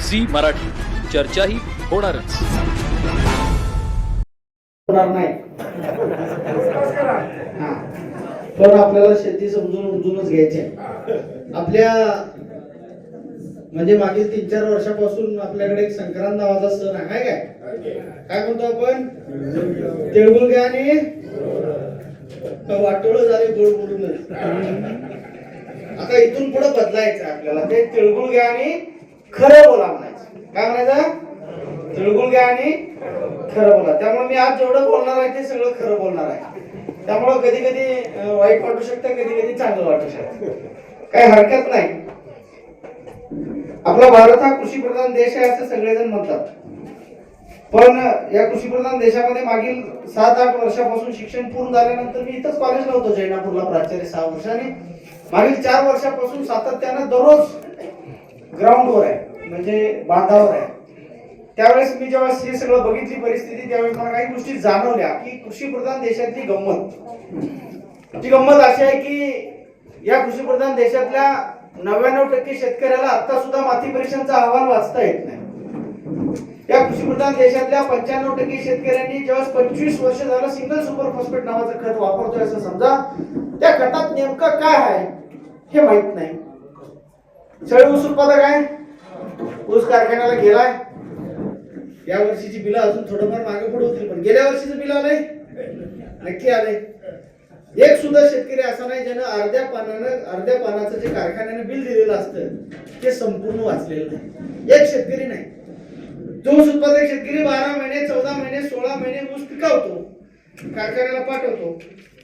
Zee Marathi, चर्चाही होणारच. पण आपल्याला शेती समजूनच घ्यायची आहे. आपल्या म्हणजे मागील 3-4 वर्षापासून आपल्याकडे एक संक्रांत नावाचा सण आहे. काय म्हणतो आपण? तिळगुळ घ्या आणि वाटोळं झाले गोड बोलूनच. आता इथून पुढे बदलायचं आपल्याला. ते तिळगुळ घ्या आणि खरं बोला म्हणायचं. काय म्हणायचं? तिळगुळ घ्या आणि खरं बोला. त्यामुळे मी आज जेवढं बोलणार आहे ते सगळं खरं बोलणार आहे. त्यामुळे कधी कधी वाईट वाटू शकतं, कधी कधी चांगलं वाटू शकतं. काही हरकत नाही. आपला भारत हा कृषीप्रधान देश आहे असं सगळेजण म्हणतात. पण या कृषीप्रधान देशामध्ये मागील 7-8 वर्षापासून शिक्षण पूर्ण झाल्यानंतर मी इथंच कॉलेजला होतो, जैनापूरला प्राचार्य 6 वर्षांनी. मागील 4 वर्षापासून सातत्यानं दररोज ग्राउंडवर आहे, म्हणजे बांधावर आहे. त्यावेळेस मी जेव्हा हे सगळं बघितली परिस्थिती, त्यावेळेस मला काही गोष्टी जाणवल्या की कृषीप्रधान देशातली गंमत अशी आहे की या कृषीप्रधान देशातल्या 99% शेतकऱ्याला आता सुद्धा माती परीक्षांचा अहवाल वाचता येत नाही. या कृषीप्रधान देशातल्या 95% शेतकऱ्यांनी जेव्हा 25 वर्ष झालं सिंगल सुपर फॉस्फेट नावाचं खत वापरतोय असं समजा, त्या खतात नेमकं काय आहे हे माहित नाही. सगळे ऊस उत्पादक आहे, ऊस कारखान्याला गेलाय. या वर्षीची बिलं अजून थोडंफार मागे पुढे होतील, पण गेल्या वर्षीचं बिल आलंय, नक्की आलंय. एक सुद्धा शेतकरी असा नाही ज्यानं अर्ध्या पानाचं जे कारखान्याने बिल दिलेलं असतं ते संपूर्ण वाचलेलं नाही. एक शेतकरी नाही. जो ऊस उत्पादक शेतकरी 12 महिने, 14 महिने, 16 महिने ऊस पिकवतो, कारखान्याला पाठवतो,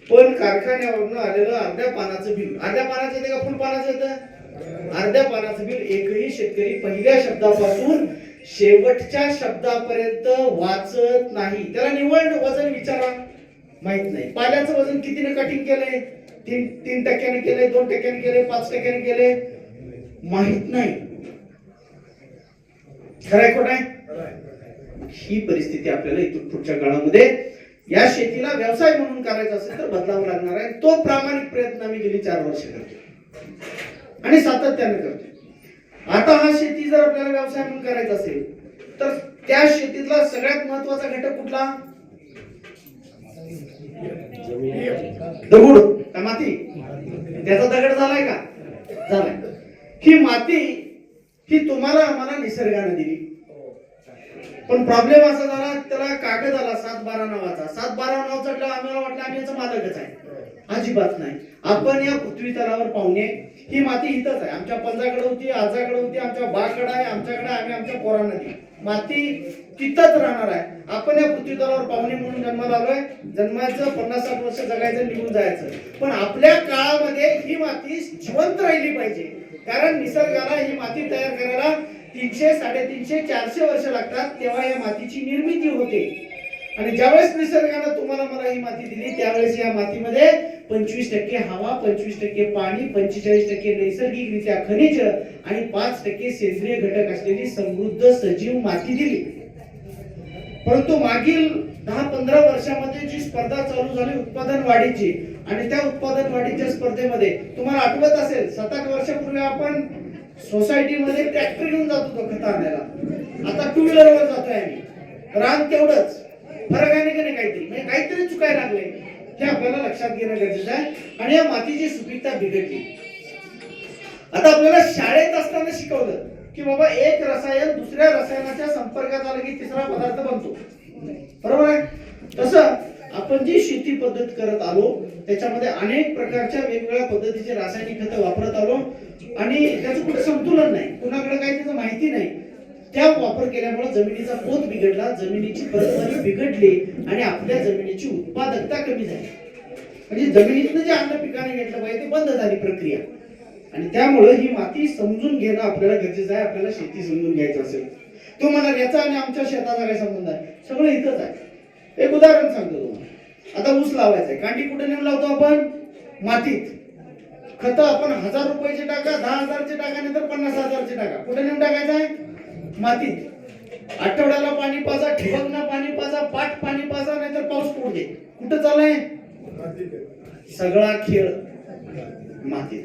पण कारखान्यावरून आलेलं अर्ध्या पानाचं बिल, अर्ध्या पानाचं येतं का फुल पानाचं येतं? अर्ध्या पानाचं बिल एकही शेतकरी पहिल्या शब्दापासून शेवटच्या शब्दापर्यंत वाचत नाही. त्याला निव्वळ वजन विचारा, माहित नाही. पाल्याचं वजन कितीने कटिंग केलंय, 3% केलंय, 2% केलंय, 5% केलंय, माहित नाही. खरंय खोट आहे? ही परिस्थिती आपल्याला इथून पुढच्या काळामध्ये या शेतीला व्यवसाय म्हणून करायचा असेल तर बदलावं लागणार आहे. तो प्रामाणिक प्रयत्न आम्ही गेली 4 वर्ष करतो आणि सातत्याने करतो. आता हा शेती जर आपल्याला व्यवसाय म्हणून करायचा असेल तर त्या शेतीतला सगळ्यात महत्वाचा घटक कुठला? दगड का माती? त्याचा दगड झालाय का? झालाय. ही माती ही तुम्हाला आम्हाला निसर्गाने दिली, पण प्रॉब्लेम असा झाला, त्याला कागद आला 7/12 नावाचा. 7/12 नाव चढलं, आम्हाला वाटलं आम्ही याचा मालकच आहे. अजिबात नाही. आपण या पृथ्वी तलावर पाहुणे. ही माती इथंच आहे. आमच्या पंजाकडे होती, आजाकडे होती, आमच्या बाकडे आहे, आमच्याकडे, आम्ही आमच्या पोरांना दिली. माती तिथंच राहणार आहे. आपण या पृथ्वी तलावर पाहुणे म्हणून जन्माला आलोय. जन्माचं 50-60 वर्ष जगायचं, निघून जायचं, पण आपल्या काळामध्ये ही माती जिवंत राहिली पाहिजे. कारण निसर्गाला ही माती तयार करायला 300, 350, 400 वर्ष लागतात. तेव्हा या मातीची निर्मिती होते. आणि ज्यावेळेस निसर्गाने तुम्हाला मला ही माती दिली, त्यावेळेस या मातीमध्ये 25% हवा, 25% पाणी, 45% नैसर्गिकरित्या खनिज आणि 5% सेंद्रिय घटक असलेली समृद्ध सजीव माती दिली. परंतु मागील 10-15 वर्षामध्ये जी स्पर्धा चालू झाली उत्पादन वाढीची, आणि त्या उत्पादन वाढीच्या स्पर्धेमध्ये तुम्हाला आठवत असेल 7-8 वर्षापूर्वी आपण सोसायटीमध्ये ट्रॅक्टर घेऊन जात होतो खत आणायला. आता 2 व्हीलरवर जातोय आम्ही. रान तेवढंच, फरक आहे की नाही? काहीतरी चुकायला लागले हे आपल्याला लक्षात घेणं गरजेचं आहे. आणि या मातीची सुपीकता बिघडली. आता आपल्याला शाळेत असताना शिकवलं की बाबा एक रसायन दुसऱ्या रसायनाच्या संपर्कात आलं की तिसरा पदार्थ बनतो, बरोबर आहे? तसं आपण जी शेती पद्धत करत आलो त्याच्यामध्ये अनेक प्रकारच्या वेगवेगळ्या पद्धतीचे रासायनिक खतं वापरत आलो आणि त्याचं कुठे संतुलन नाही, कुणाकडे काही त्याचं माहिती नाही. त्या वापर केल्यामुळे जमिनीचा पोत बिघडला, जमिनीची प्रतवारी बिघडली आणि आपल्या जमिनीची उत्पादकता कमी झाली. म्हणजे जमिनीतनं जे अन्न पिकाने घेतलं पाहिजे ते बंद झाली प्रक्रिया. आणि त्यामुळे ही माती समजून घेणं आपल्याला गरजेचं आहे. आपल्याला शेती समजून घ्यायचं असेल, तो म्हणाल याचा आणि आमच्या शेताचा काय संबंध आहे? सगळं इथंच आहे. एक उदाहरण सांगतो तुम्हाला. आता ऊस लावायचा आहे, कांडी कुठे नेऊन लावतो आपण? मातीत. खत आपण 1000 रुपयाचे टाका, 10,000चे टाका, नाही तर 50,000चे टाका. कुठे नेऊन टाकायचं आहे? मातीत. आठवड्याला पाणी पाजा, ठिबकनं पाणी पाजा, पाठ पाणी पाजा, नाहीतर पाऊस पडू दे. कुठं चाललंय? सगळा खेळ मातीत.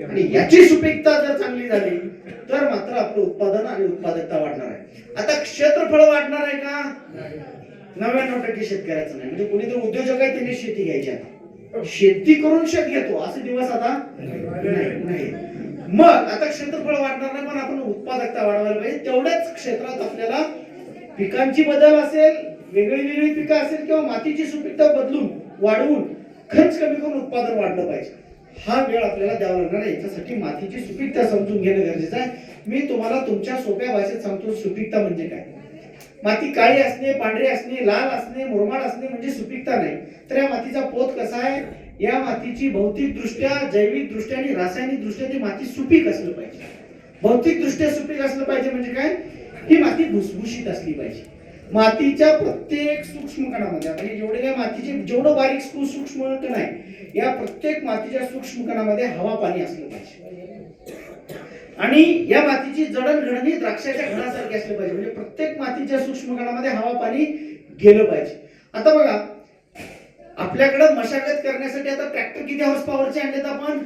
आणि याची सुपीकता जर चांगली झाली तर मात्र आपलं उत्पादन आणि उत्पादकता वाढणार आहे. आता क्षेत्रफळ वाढणार आहे का? 99% शेतकऱ्याचं नाही. म्हणजे कोणीतरी उद्योजक आहे त्याने शेती घ्यायची, आता शेती करून शेत घेतो असे दिवस आता नाही. मग आता क्षेत्रफळ वाढणार नाही, पण आपण उत्पादकता वाढवायला पाहिजे. तेवढ्याच क्षेत्रात आपल्याला पिकांची बदल असेल, वेगळी पिकं असेल किंवा मातीची सुपीकता बदलून वाढवून खर्च कमी करून उत्पादन वाढलं पाहिजे. हा वेळ आपल्याला द्यावा लागणार आहे. याच्यासाठी मातीची सुपीकता समजून घेणं गरजेचं आहे. मी तुम्हाला तुमच्या सोप्या भाषेत सांगतो सुपीकता म्हणजे काय. माती काळी असणे, पांढरी असणे, लाल असणे, मुरमाड असणे म्हणजे सुपीकता नाही. तर या मातीचा पोत कसा आहे, या मातीची भौतिक दृष्ट्या, जैविक दृष्ट्या आणि रासायनिक दृष्ट्या ती माती सुपीक असलं पाहिजे. भौतिक दृष्ट्या सुपीक असलं पाहिजे म्हणजे काय, ही माती भुसभुशीत असली पाहिजे. मातीच्या प्रत्येक सूक्ष्म कणामध्ये, आता हे जेवढे काय मातीचे जेवढं बारीक सूक्ष्म कण आहे, या प्रत्येक मातीच्या सूक्ष्म कणामध्ये हवा पाणी असलं पाहिजे. आणि या मातीची जडणघडण ही द्राक्षाच्या घडासारखी असली पाहिजे. म्हणजे प्रत्येक मातीच्या सूक्ष्म कणामध्ये हवा पाणी गेलं पाहिजे. आता बघा, आपल्याकडे मशागत करण्यासाठी आता ट्रॅक्टर किती हॉर्स पॉवरचे आणलेत आपण?